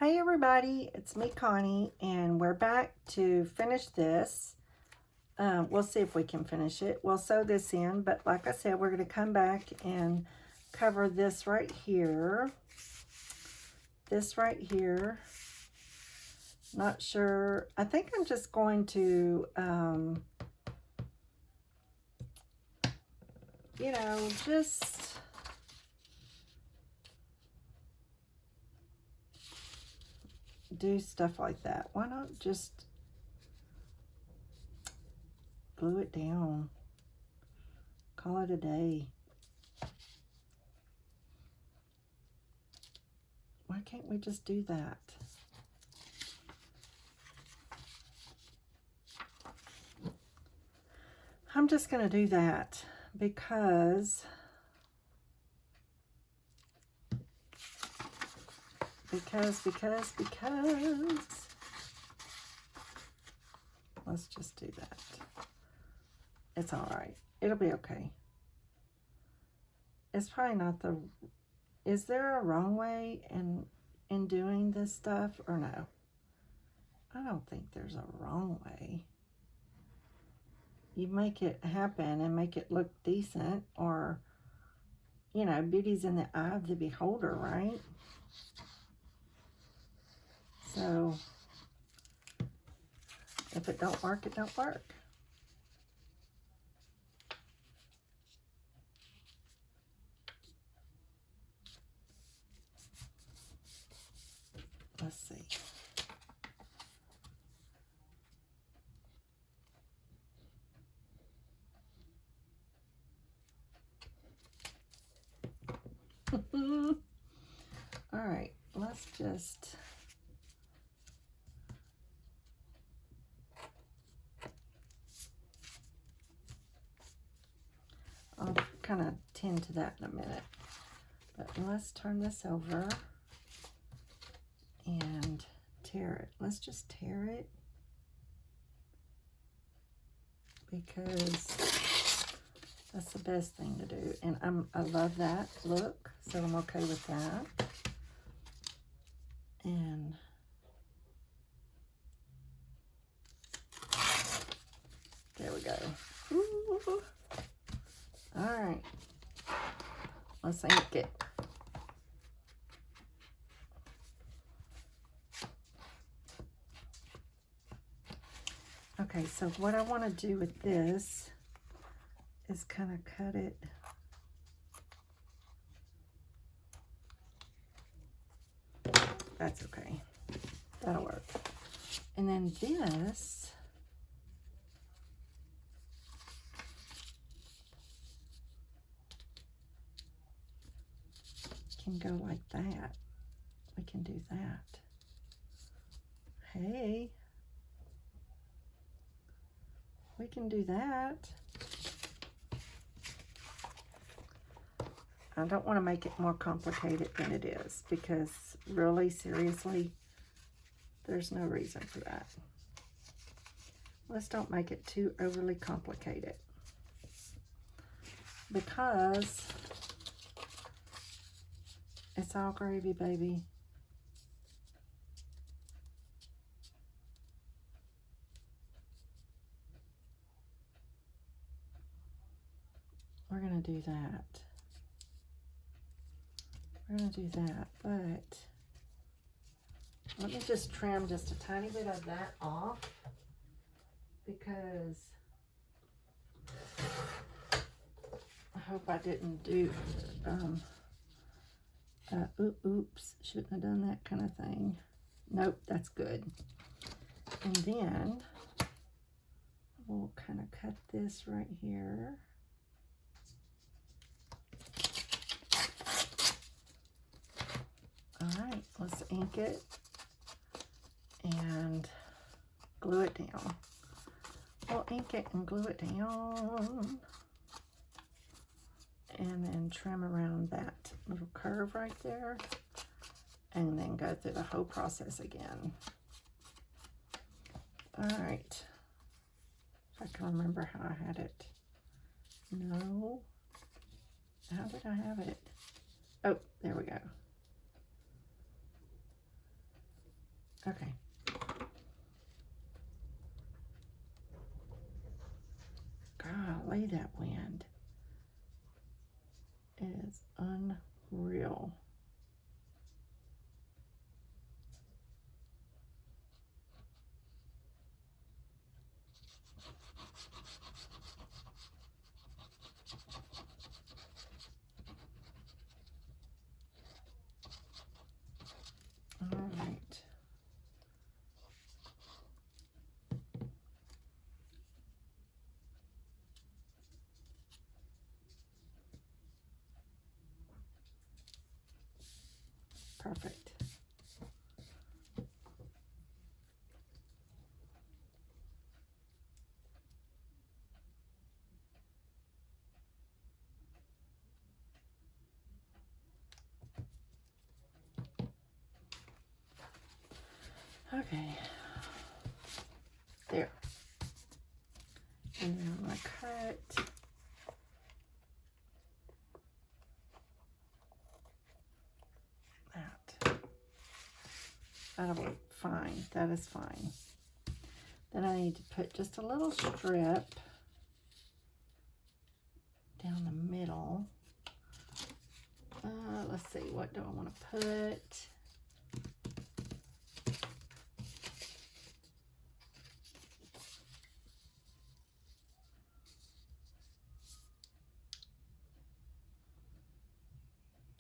Hey everybody, it's me Connie, and we're back to finish this. We'll see if we can finish it. We'll sew this in, but like I said, we're going to come back and cover this right here. This right here. Not sure. I think I'm just going to, just do stuff like that. Why not just glue it down? Call it a day. Why can't we just do that? I'm just going to do that because let's just do that. It's all right. It'll be okay. It's probably not the, is there a wrong way in doing this stuff or no? I don't think there's a wrong way. You make it happen and make it look decent, or, you know, beauty's in the eye of the beholder, right? So, if it don't work, it don't work. Let's see. All right, let's just I'll kind of tend to that in a minute, but let's turn this over and tear it. Let's just tear it because that's the best thing to do, and I love that look, so I'm okay with that. And there we go. Ooh. All right, let's ink it. Okay, so what I want to do with this is kind of cut it. That's okay. That'll work. And then this can go like that. We can do that. Hey. We can do that. I don't want to make it more complicated than it is, because really, seriously, there's no reason for that. Let's don't make it too overly complicated, because it's all gravy, baby. We're going to do that. We're going to do that, but let me just trim just a tiny bit of that off, because I hope I didn't do, oops, shouldn't have done that kind of thing. Nope, that's good. And then we'll kind of cut this right here. All right, let's ink it and glue it down. We'll ink it and glue it down, and then trim around that little curve right there, and then go through the whole process again. All right, if I can remember how I had it. No, how did I have it? Oh, there we go. Okay. Golly, that wind is unreal. All right. Perfect. Okay. There. And then I'm going to cut that. That'll be fine. That is fine. Then I need to put just a little strip down the middle. Let's see, what do I want to put?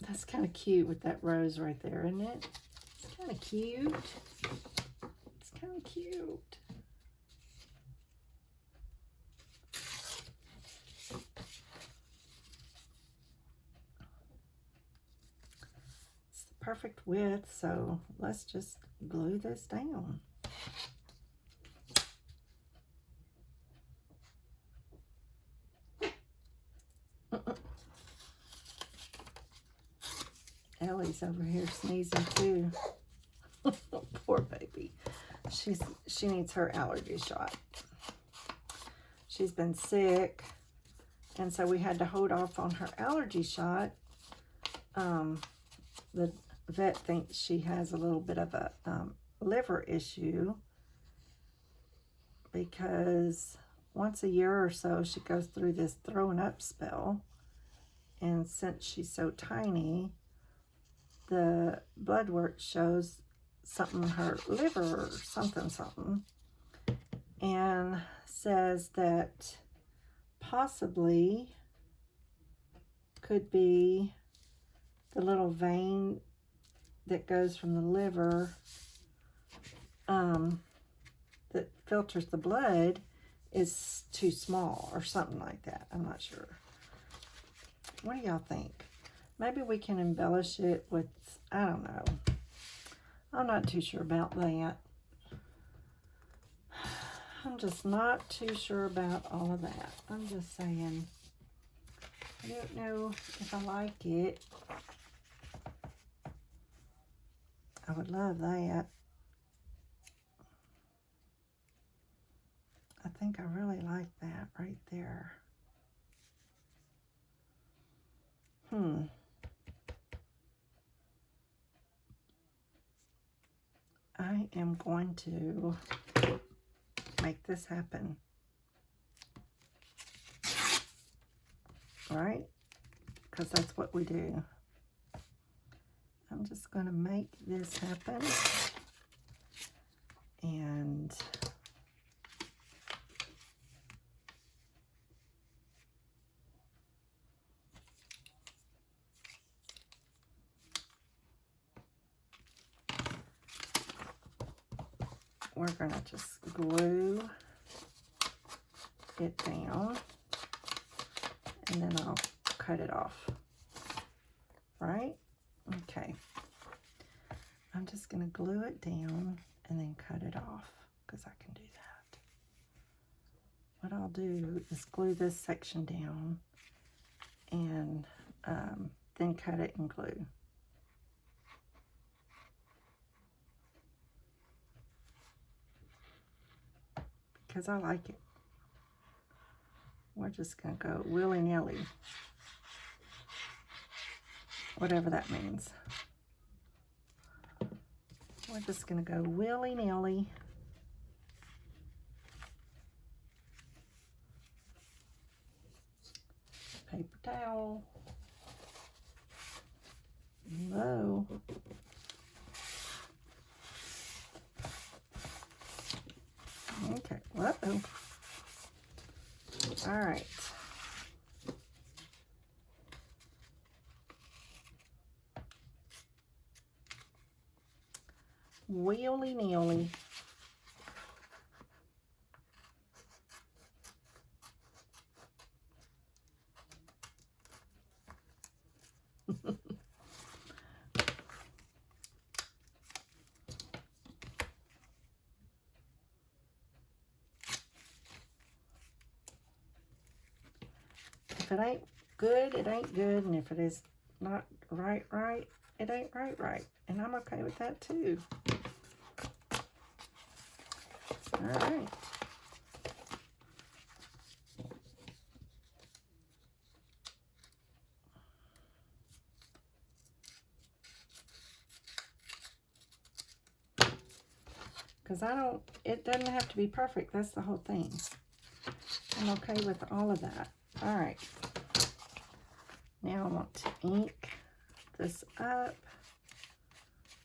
That's kind of cute with that rose right there, isn't it? It's kind of cute. It's kind of cute. It's the perfect width, so let's just glue this down. Ellie's over here sneezing too. Poor baby. She needs her allergy shot. She's been sick, and so we had to hold off on her allergy shot. The vet thinks she has a little bit of a liver issue, because once a year or so she goes through this throwing up spell, and since she's so tiny, the blood work shows something, her liver or something, and says that possibly could be the little vein that goes from the liver that filters the blood is too small or something like that. I'm not sure. What do y'all think? Maybe we can embellish it with, I don't know. I'm not too sure about that. I'm just not too sure about all of that. I'm just saying, I don't know if I like it. I would love that. I think I really like that right there. I am going to make this happen. Right? Because that's what we do. I'm just going to make this happen. And we're going to just glue it down, and then I'll cut it off. Right? Okay. I'm just going to glue it down and then cut it off, because I can do that. What I'll do is glue this section down and then cut it and glue. Because I like it. We're just going to go willy-nilly. Whatever that means. We're just going to go willy-nilly. Paper towel. No. Okay, uh-oh. All right. Willy-nilly. If it ain't good, it ain't good. And if it is not right, it ain't right. And I'm okay with that too. All right. Because it doesn't have to be perfect. That's the whole thing. I'm okay with all of that. All right. Now I want to ink this up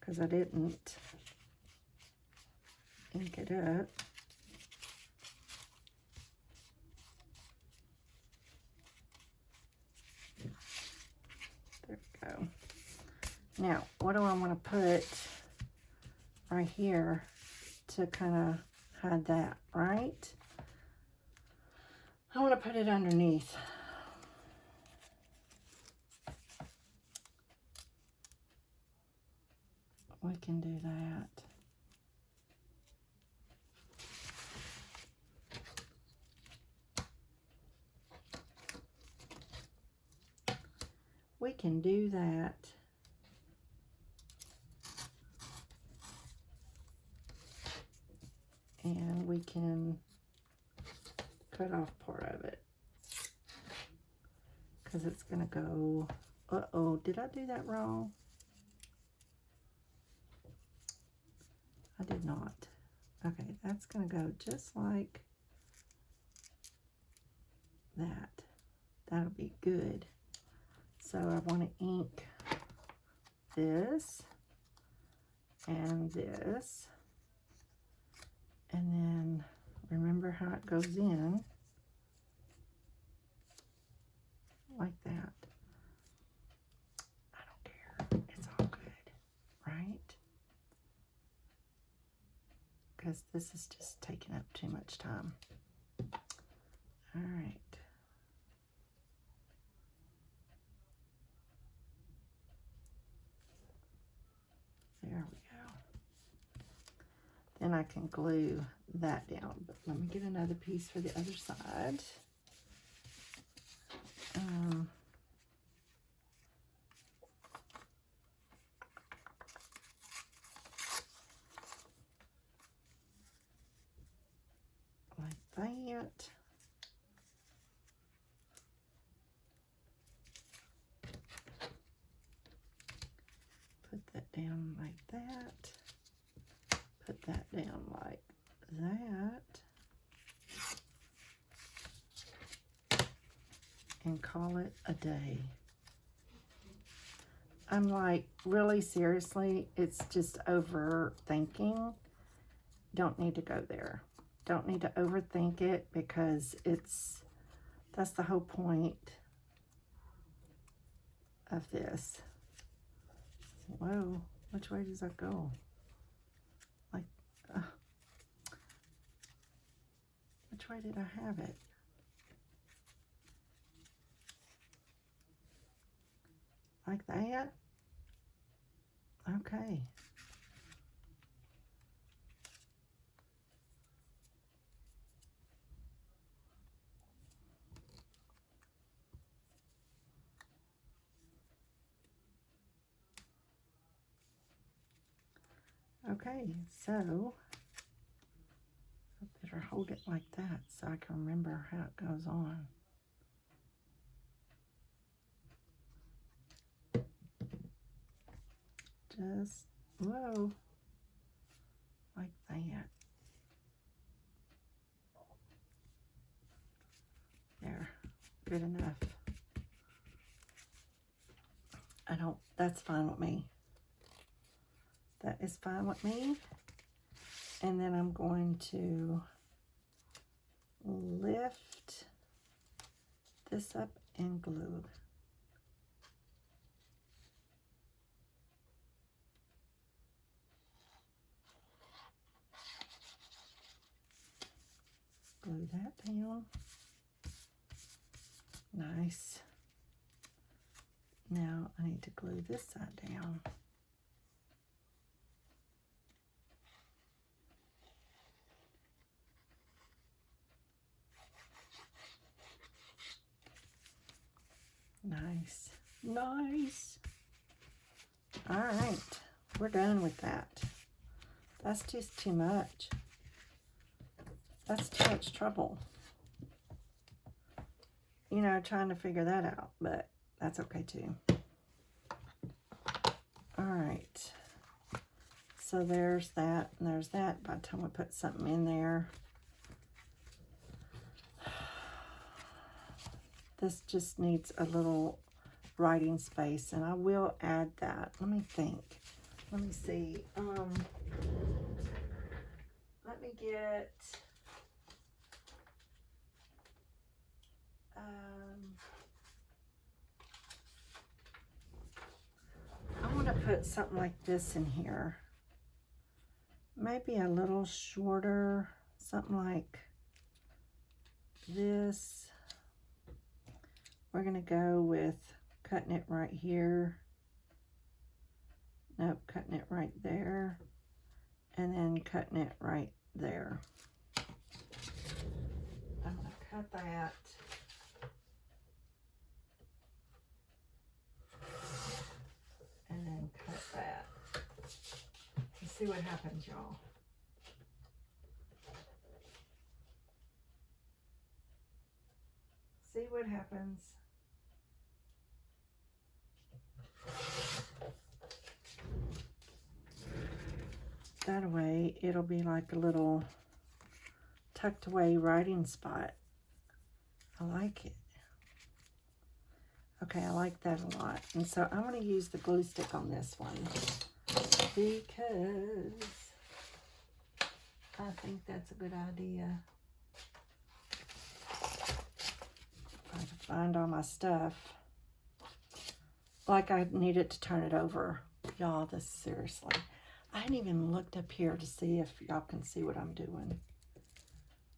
because I didn't ink it up. There we go. Now, what do I want to put right here to kind of hide that, right? I want to put it underneath. We can do that. We can do that. And we can cut off part of it. Because it's going to go, uh-oh, did I do that wrong? I did not. Okay, that's going to go just like that. That'll be good. So I want to ink this and this. And then remember how it goes in. Like that. I don't care. It's all good, right? Because this is just taking up too much time. All right. There we go. Then I can glue that down. But let me get another piece for the other side. Like that. Put that down like that. Put that down like that. And call it a day. I'm like, really seriously, it's just overthinking. Don't need to go there. Don't need to overthink it because that's the whole point of this. Whoa, which way does that go? Like, which way did I have it? Like that? Okay. Okay, so I better hold it like that so I can remember how it goes on. Just, whoa, that. There, good enough. That's fine with me. That is fine with me. And then I'm going to lift this up and glue. Glue that down. Nice. Now I need to glue this side down. Nice. Nice. All right. We're done with that. That's just too much. That's too much trouble. You know, trying to figure that out, but that's okay too. All right. So there's that and there's that. By the time we put something in there, this just needs a little writing space, and I will add that. Let me think. Let me see. Let me get I want to put something like this in here. Maybe a little shorter, something like this. We're going to go with cutting it right here. Nope, cutting it right there. And then cutting it right there. I'm going to cut that. And then cut that. Let's see what happens, y'all. See what happens. That way it'll be like a little tucked away writing spot. I like it. Okay, I like that a lot. And so I'm going to use the glue stick on this one because I think that's a good idea. I have to find all my stuff. Like I needed to turn it over. Y'all, this seriously. I hadn't even looked up here to see if y'all can see what I'm doing.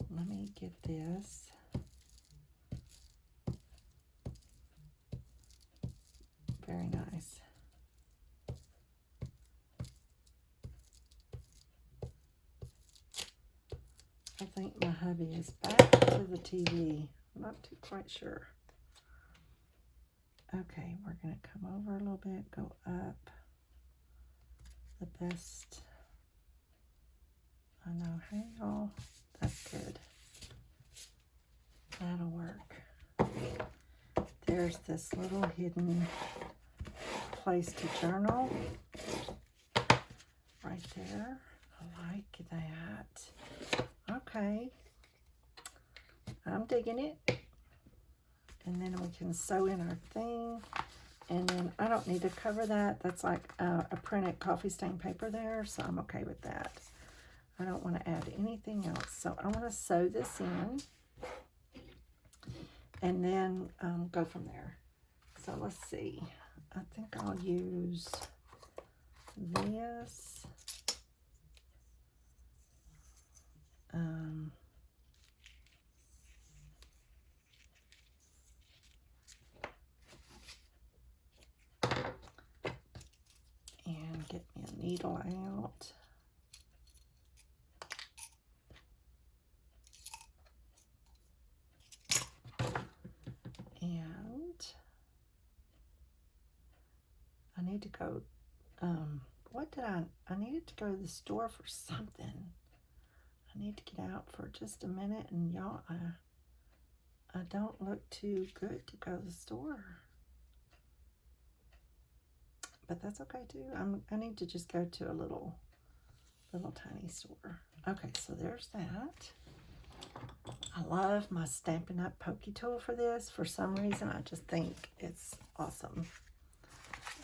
Let me get this. Very nice. I think my hubby is back to the TV. I'm not too quite sure. Okay, we're going to come over a little bit, go up. The best I know. Hey, y'all. That's good. That'll work. There's this little hidden place to journal right there. I like that. Okay. I'm digging it. And then we can sew in our thing. And then I don't need to cover that. That's like a printed coffee stain paper there, so I'm okay with that. I don't want to add anything else. So I want to sew this in and then go from there. So let's see. I think I'll use this. And get me a needle out. And I need to go, I needed to go to the store for something. I need to get out for just a minute, and y'all, I don't look too good to go to the store. But that's okay too. I need to just go to a little little tiny store. Okay, so there's that. I love my Stampin' Up! Pokey tool for this. For some reason, I just think it's awesome.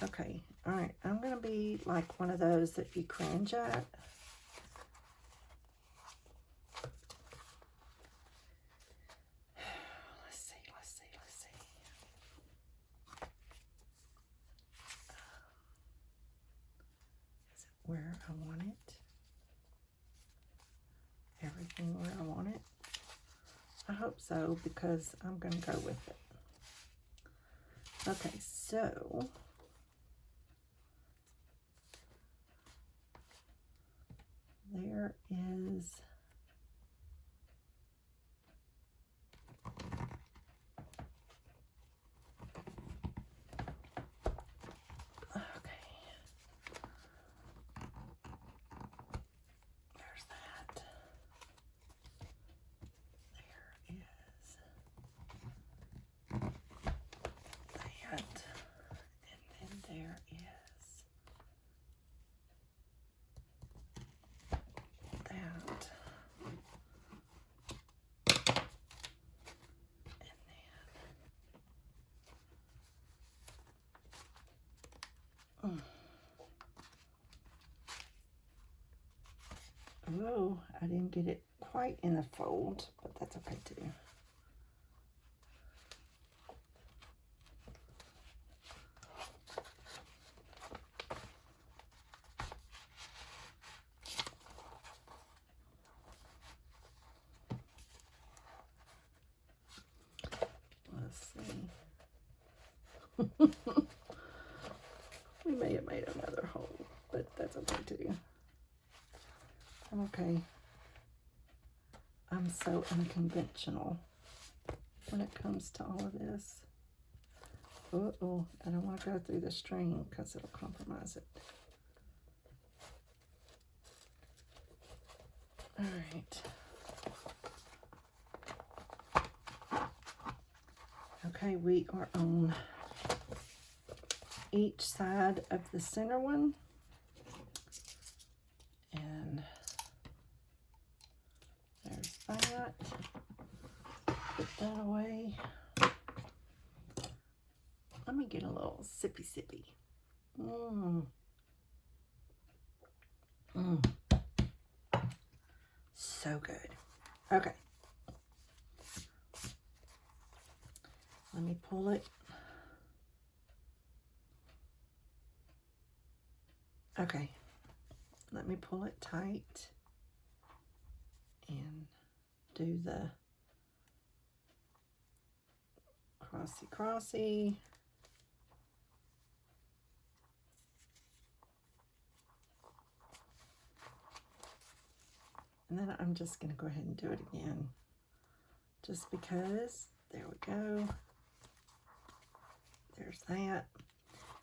Okay, all right. I'm going to be like one of those that you cringe at. Let's see. Is it where I want it? Everything where I want it? I hope so, because I'm going to go with it. Okay, so there is oh, I didn't get it quite in the fold, but that's okay too. Let's see. We may have made another hole, but that's okay too. I'm okay. I'm so unconventional when it comes to all of this. Uh-oh, I don't want to go through the string because it'll compromise it. All right. Okay, we are on each side of the center one. And there's that. Put that away. Let me get a little sippy. So good. Okay. Let me pull it. Okay. Let me pull it tight and do the crossy. And then I'm just going to go ahead and do it again. Just because. There we go. There's that.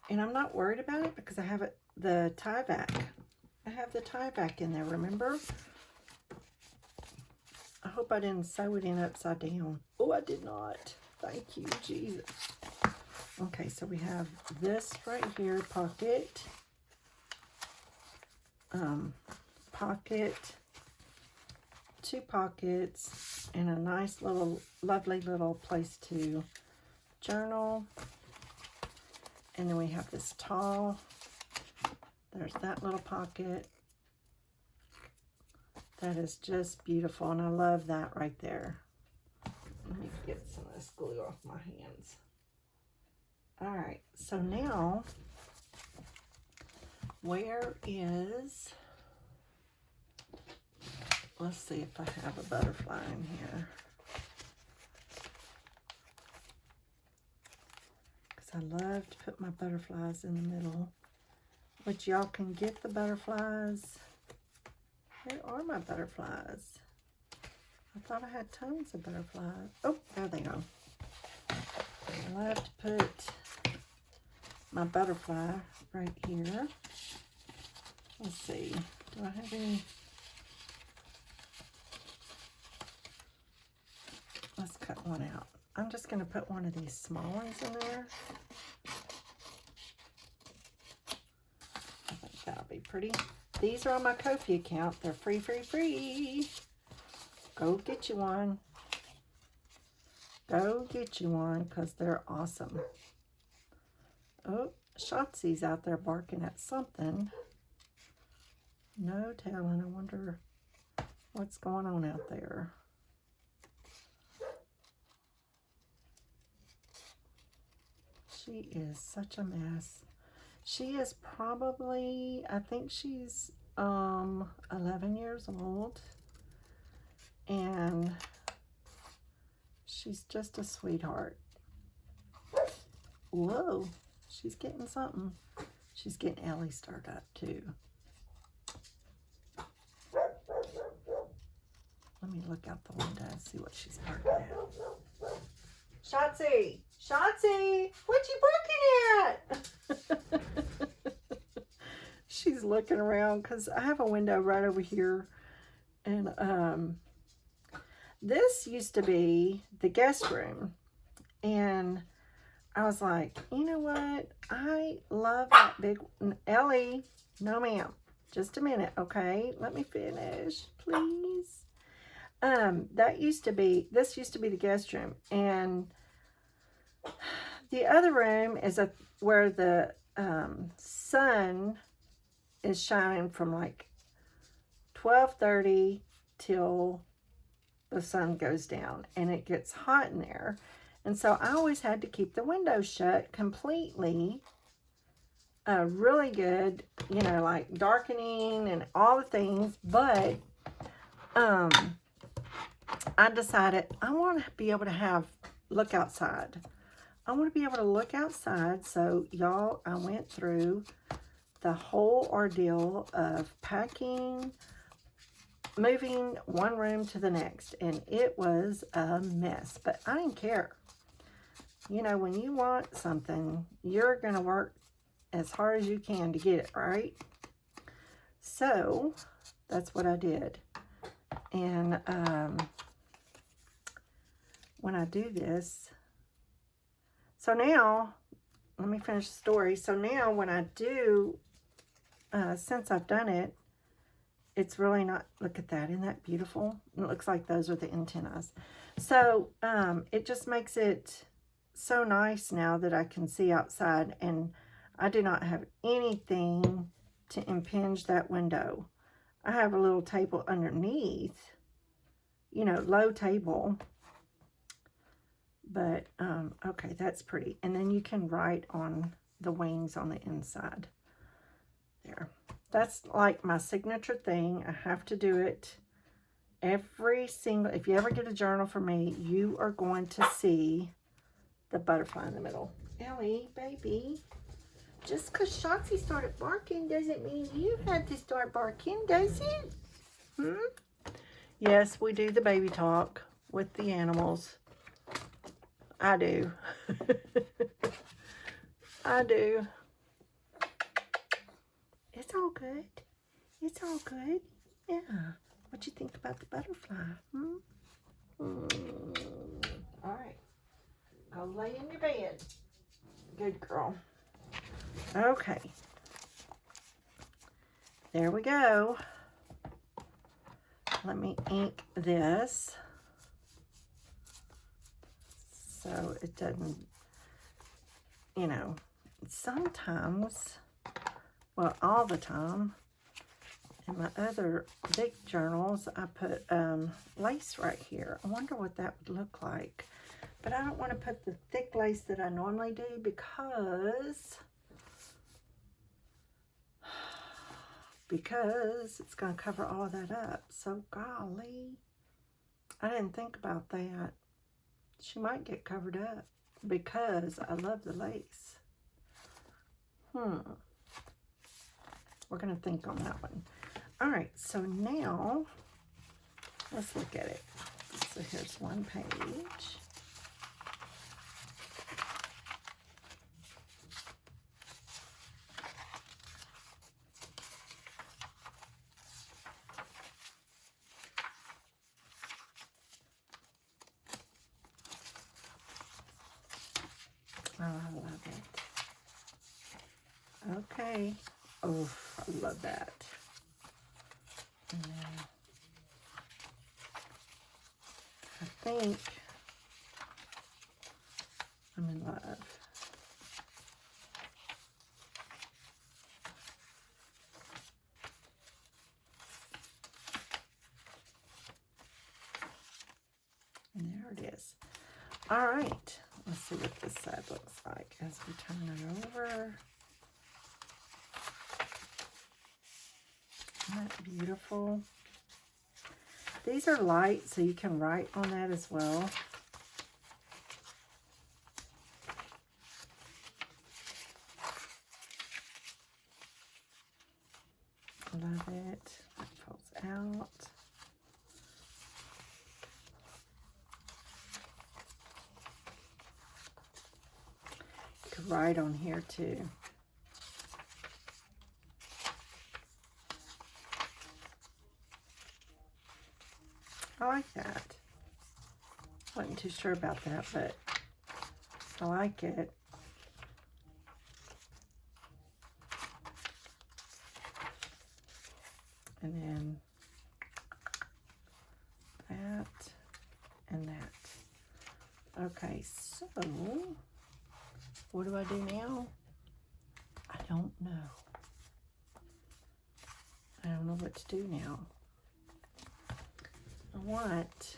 And I'm not worried about it because I have the tie back. I have the tie back in there, remember? I hope I didn't sew it in upside down. Oh, I did not. Thank you, Jesus. Okay, so we have this right here, pocket. Pocket. 2 pockets. And a nice little, lovely little place to journal. And then we have this tall. There's that little pocket. That is just beautiful, and I love that right there. Let me get some of this glue off my hands. All right, so now, where is, let's see if I have a butterfly in here. Because I love to put my butterflies in the middle. Which y'all can get the butterflies. Where are my butterflies? I thought I had tons of butterflies. Oh, there they go. I love to put my butterfly right here. Let's see. Do I have any? Let's cut one out. I'm just going to put one of these small ones in there. I think that'll be pretty. These are on my Ko-fi account. They're free, free, free. Go get you one. Go get you one because they're awesome. Oh, Shotzi's out there barking at something. No telling. I wonder what's going on out there. She is such a mess. She is probably, I think she's 11 years old. And she's just a sweetheart. Whoa, she's getting something. She's getting Ellie stirred up too. Let me look out the window and see what she's barking at. Shotzi! Shotzi! What you barking at? She's looking around because I have a window right over here. And this used to be the guest room. And I was like, you know what? I love that big... Ellie, no ma'am. Just a minute, okay? Let me finish, please. This used to be the guest room. And the other room is where the sun is shining from like 12:30 till the sun goes down, and it gets hot in there. And so I always had to keep the window shut completely, really good, you know, like darkening and all the things. But I decided I want to be able to look outside. I want to be able to look outside. So y'all, I went through the whole ordeal of packing, moving one room to the next, and it was a mess, but I didn't care. You know, when you want something, you're going to work as hard as you can to get it, right? So that's what I did. And when I do this, so now, let me finish the story. So now when I do, since I've done it, it's really not, look at that, isn't that beautiful? It looks like those are the antennas. So it just makes it so nice now that I can see outside, and I do not have anything to impinge that window. I have a little table underneath, you know, low table. But, okay, that's pretty. And then you can write on the wings on the inside. There. That's like my signature thing. I have to do it every single, if you ever get a journal from me, you are going to see the butterfly in the middle. Ellie, baby, just because Shotzi started barking doesn't mean you had to start barking, does it? Yes, we do the baby talk with the animals. I do. I do. It's all good. It's all good. Yeah. What you think about the butterfly? All right. Go lay in your bed. Good girl. Okay. There we go. Let me ink this so it doesn't, you know, sometimes, well, all the time, in my other big journals, I put lace right here. I wonder what that would look like. But I don't want to put the thick lace that I normally do because it's going to cover all of that up. So, golly, I didn't think about that. She might get covered up because I love the lace. We're going to think on that one. All right, so now let's look at it. So here's one page. Oh, I love it. Okay. Oh, I love that. think I'm in love. And there it is. All right, let's see what this side looks like as we turn it over. Isn't that beautiful? These are light, so you can write on that as well. Love it. That falls out. You could write on here too. I like that. Wasn't too sure about that, but I like it. And then that and that. Okay, so what do I do now? I don't know. I don't know what to do now. I want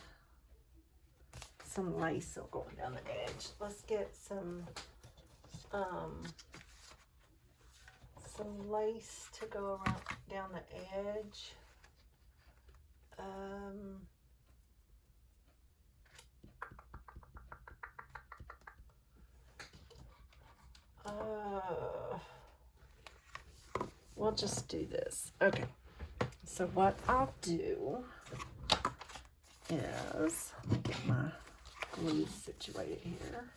some lace going down the edge. Let's get some lace to go around down the edge. We'll just do this. Okay. So what I'll do is, let me get my glue situated here.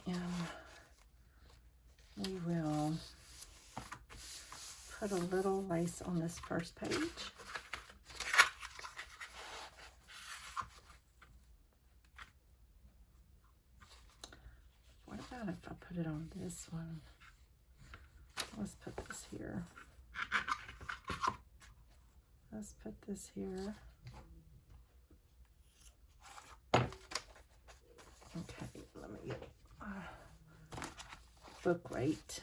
And we will put a little lace on this first page. What about if I put it on this one? Let's put this here. Let's put this here. Okay, let me get book weight.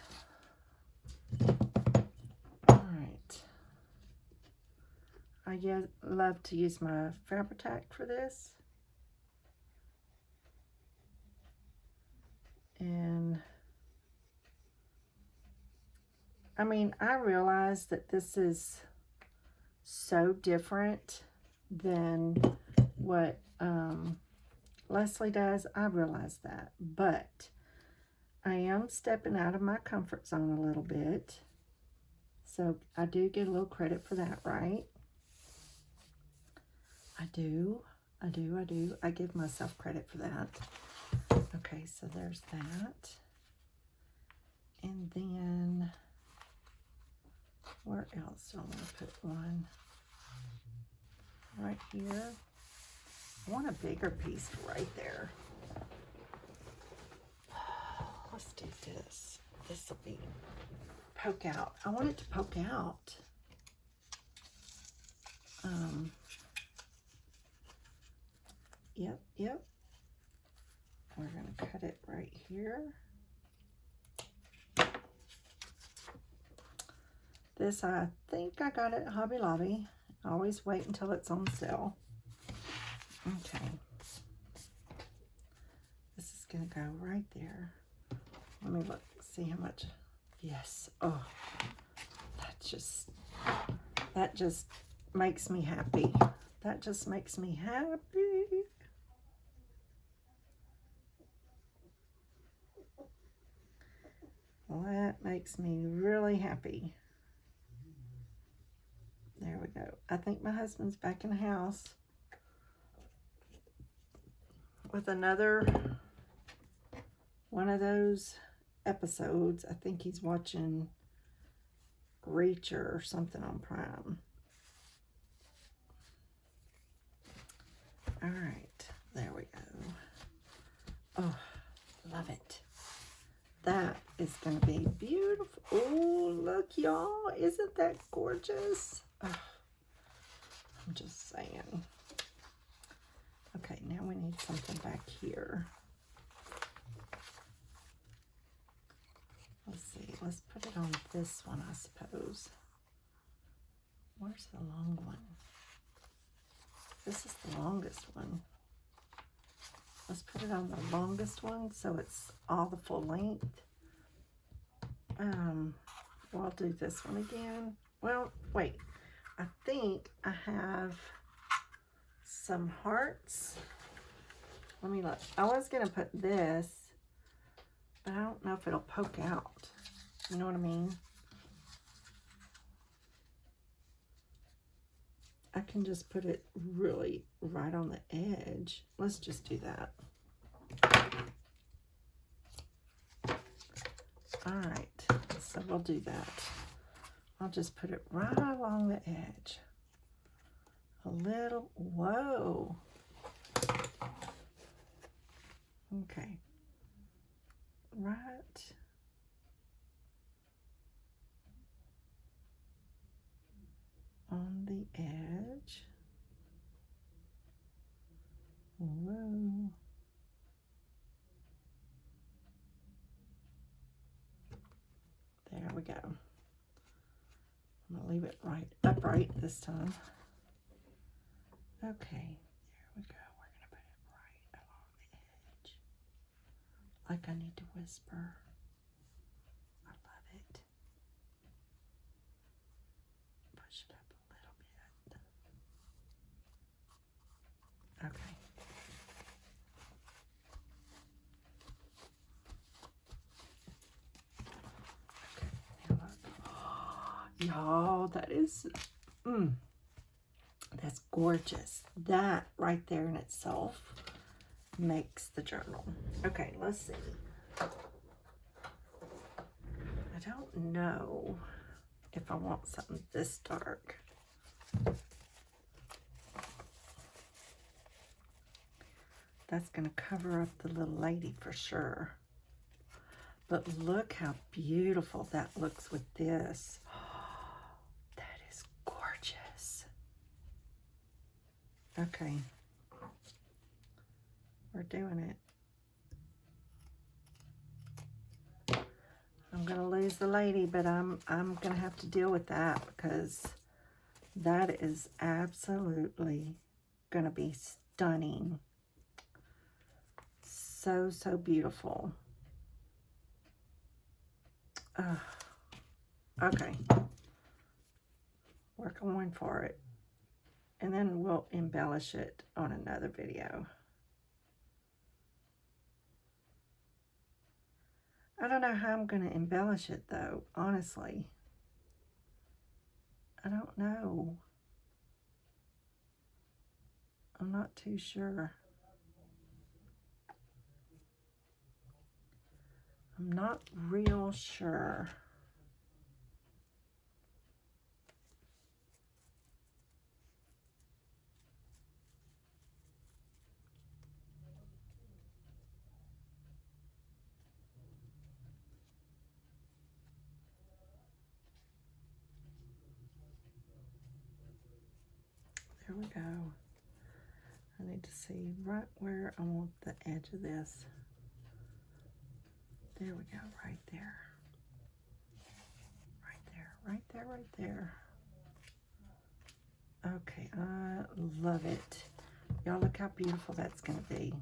All right. I love to use my Fabri-Tac for this. And I mean, I realize that this is so different than what Leslie does. I realize that, but I am stepping out of my comfort zone a little bit, so I do get a little credit for that, right? I do. I give myself credit for that. Okay, so there's that. And then where else do I want to put one? Right here. I want a bigger piece right there. Let's do this. This will be poke out. I want it to poke out. Yep. We're going to cut it right here. This, I think I got it at Hobby Lobby. I always wait until it's on sale. Okay. This is going to go right there. Let me look, see how much. Yes. Oh, that just makes me happy. That just makes me happy. Well, that makes me really happy. There we go. I think my husband's back in the house with another one of those episodes. I think he's watching Reacher or something on Prime. All right, there we go. Oh, love it. That is going to be beautiful. Oh, look, y'all. Isn't that gorgeous? Oh, I'm just saying. Okay, now we need something back here. Let's see, let's put it on this one, I suppose. Where's the long one? This is the longest one. Let's put it on the longest one so it's all the full length. Well, I'll do this one again. Well, wait. I think I have some hearts. Let me look. I was going to put this, but I don't know if it'll poke out. You know what I mean? I can just put it really right on the edge. Let's just do that. All right, so we'll do that. I'll just put it right along the edge. A little, whoa. Okay. Right. On the edge. Whoa. There we go. I'm going to leave it right upright this time. Okay, there we go. We're going to put it right along the edge. Like I need to whisper. I love it. Push it up a little bit. Okay. Y'all, that is, that's gorgeous. That right there in itself makes the journal. Okay, let's see. I don't know if I want something this dark. That's going to cover up the little lady for sure. But look how beautiful that looks with this. That is gorgeous. Okay. We're doing it. I'm going to lose the lady, but I'm going to have to deal with that because that is absolutely going to be stunning. So, so beautiful. Okay, we're going for it, and then we'll embellish it on another video. I don't know how I'm going to embellish it though, honestly. I don't know. I'm not too sure. I'm not real sure. There we go. I need to see right where I want the edge of this. There we go, right there. Right there, right there, right there. Okay, I love it. Y'all look how beautiful that's going to be.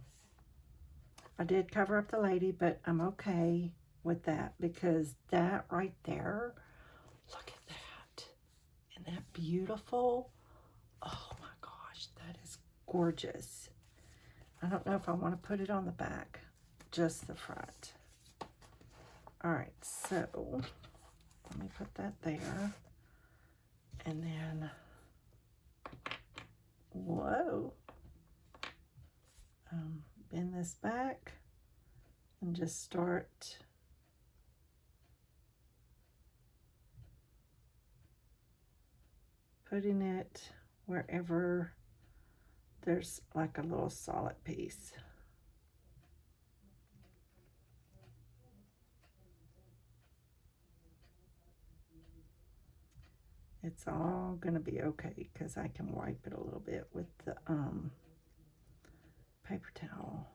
I did cover up the lady, but I'm okay with that because that right there, look at that. Isn't that beautiful? Oh my gosh, that is gorgeous. I don't know if I want to put it on the back, just the front. All right, so let me put that there. And then, whoa. Bend this back and just start putting it wherever there's like a little solid piece. it's all gonna be okay because I can wipe it a little bit with the paper towel.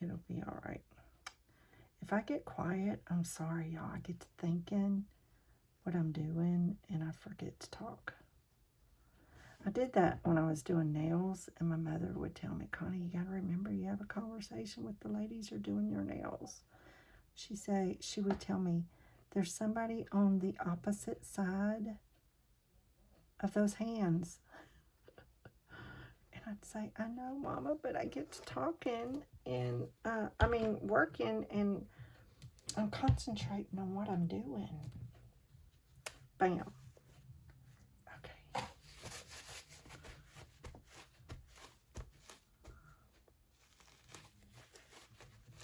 It'll be all right. If I get quiet, I'm sorry, y'all. I get to thinking what I'm doing and I forget to talk. I did that when I was doing nails, and my mother would tell me, Connie, you gotta remember you have a conversation with the ladies who are doing your nails. She would tell me, there's somebody on the opposite side of those hands. And I'd say, I know, Mama, but I get to talking and, working, and I'm concentrating on what I'm doing. Bam. Okay.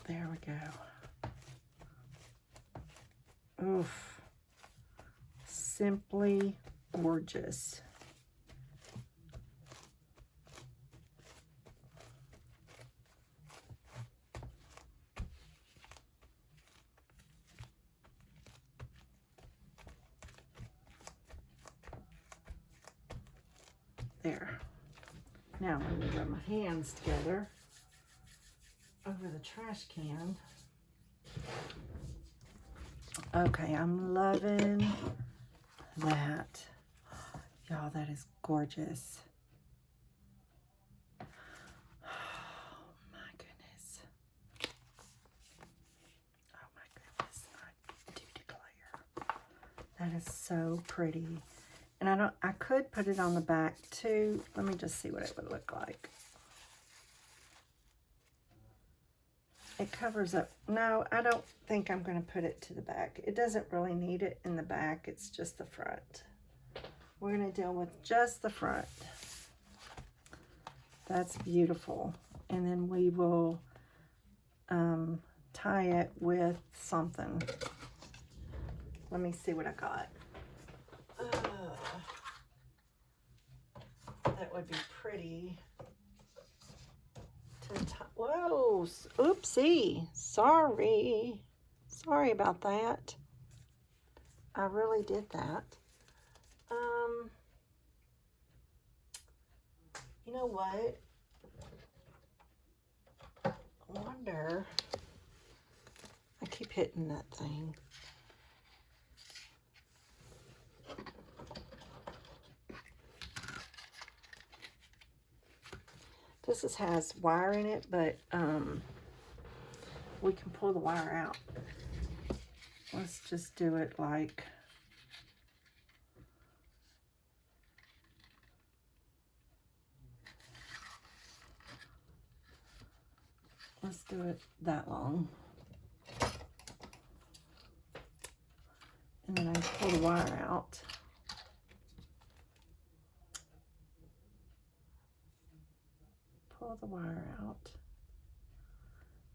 There we go. Oof. Simply gorgeous. There. Now I'm going to rub my hands together over the trash can. Okay, I'm loving that. Y'all, that is gorgeous. Oh my goodness. Oh my goodness, I do declare. That is so pretty. And I could put it on the back too. Let me just see what it would look like. It covers up. No, I don't think I'm going to put it to the back. It doesn't really need it in the back. It's just the front. We're going to deal with just the front. That's beautiful. And then we will tie it with something. Let me see what I got. That would be pretty to tie. Whoa, oopsie, sorry about that. I really did that. You know what? I wonder, I keep hitting that thing. This has wire in it, but we can pull the wire out. Let's just do it like, let's do it that long. And then I pull the wire out. Pull the wire out.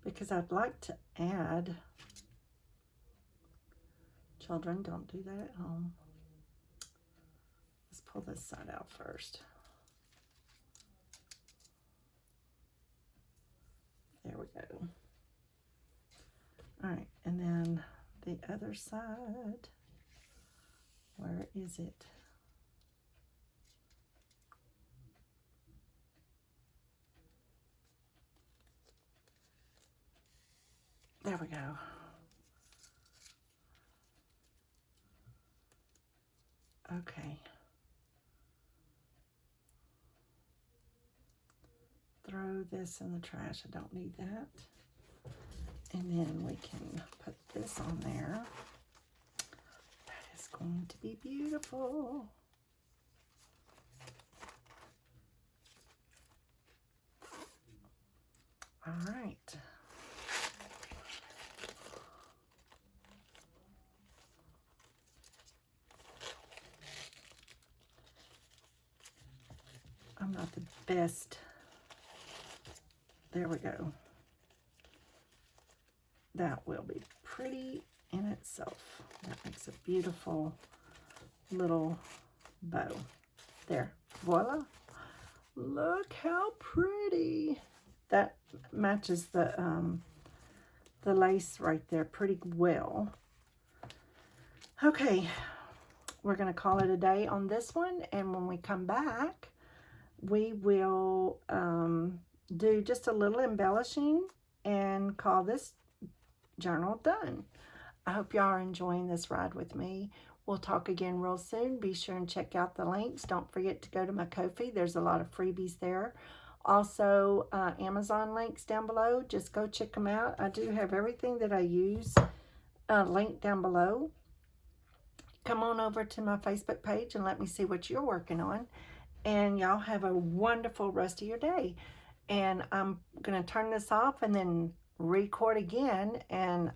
Because I'd like to add, children, don't do that at home. Let's pull this side out first. There we go. All right, and then the other side, where is it? There we go. Okay. Throw this in the trash. I don't need that. And then we can put this on there. That is going to be beautiful. All right. I'm not the best. There we go. That will be pretty in itself. That makes a beautiful little bow. There, voila. Look how pretty. that matches the lace right there pretty well. Okay, we're going to call it a day on this one, and when we come back, we will do just a little embellishing and call this journal done. I hope y'all are enjoying this ride with me. We'll talk again real soon. Be sure and check out the links. Don't forget to go to my Ko-fi. There's a lot of freebies there. Also, Amazon links down below. Just go check them out. I do have everything that I use linked down below. Come on over to my Facebook page and let me see what you're working on. And y'all have a wonderful rest of your day. And I'm going to turn this off and then record again and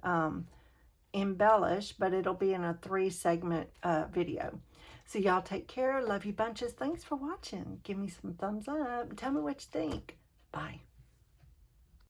embellish, but it'll be in a 3-segment video. So y'all take care. Love you bunches. Thanks for watching. Give me some thumbs up. Tell me what you think. Bye.